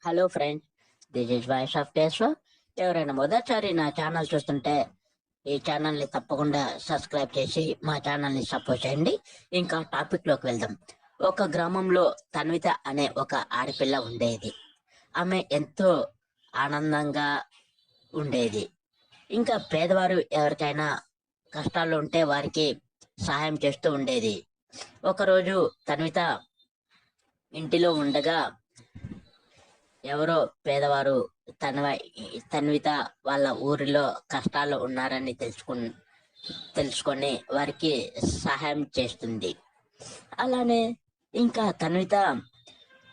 Hello friends, this is voice of Teswa. ఎవరైనా మొదటిసారి నా ఛానల్ చూస్తుంటే ఈ ఛానల్ని తప్పకుండా సబ్స్క్రైబ్ చేసి మా ఛానల్ని సపోర్ట్ చేయండి. ఇంకా టాపిక్లోకి వెళ్దాం. ఒక గ్రామంలో తన్విత అనే ఒక ఆడపిల్ల ఉండేది. ఆమె ఎంతో ఆనందంగా ఉండేది. ఇంకా పేదవారు ఎవరికైనా కష్టాలు ఉంటే వారికి సహాయం చేస్తూ ఉండేది. ఒకరోజు తన్విత ఇంటిలో ఉండగా ఎవరో పేదవారు తన్విత వాళ్ళ ఊరిలో కష్టాలు ఉన్నారని తెలుసుకొని వారికి సహాయం చేస్తుంది. అలానే ఇంకా తన్విత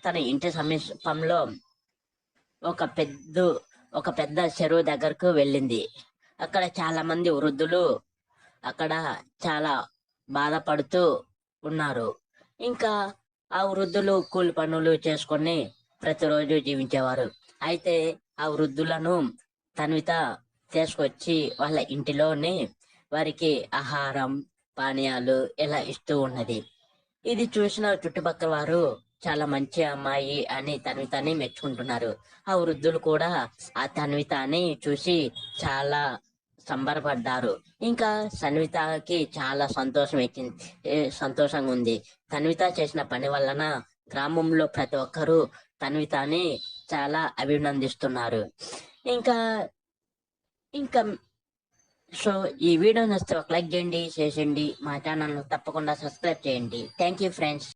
తన ఇంటి సమీపంలో ఒక పెద్ద చెరువు దగ్గరకు వెళ్ళింది. అక్కడ చాలా మంది వృద్ధులు అక్కడ చాలా బాధపడుతూ ఉన్నారు. ఇంకా ఆ వృద్ధులు కూలి పనులు చేసుకొని ప్రతిరోజు జీవించేవారు. అయితే ఆ వృద్ధులను తన్విత తీసుకొచ్చి వాళ్ళ ఇంటిలోనే వారికి ఆహారం, పానీయాలు ఇలా ఇస్తూ ఉన్నది. ఇది చూసిన చుట్టుపక్కల వారు చాలా మంచి అమ్మాయి అని తన్వితని మెచ్చుకుంటున్నారు. ఆ వృద్ధులు కూడా ఆ తన్వితని చూసి చాలా సంబరపడ్డారు. ఇంకా తన్వితకి చాలా సంతోషంగా ఉంది. తన్విత చేసిన పని వలన గ్రామంలో ప్రతి ఒక్కరూ తన్వితని చాలా అభినందిస్తున్నారు. ఇంకా ఇంకా సో ఈ వీడియో నచ్చితే ఒక లైక్ చేయండి, షేర్ చేయండి, మా ఛానల్ తప్పకుండా సబ్స్క్రైబ్ చేయండి. Thank you friends.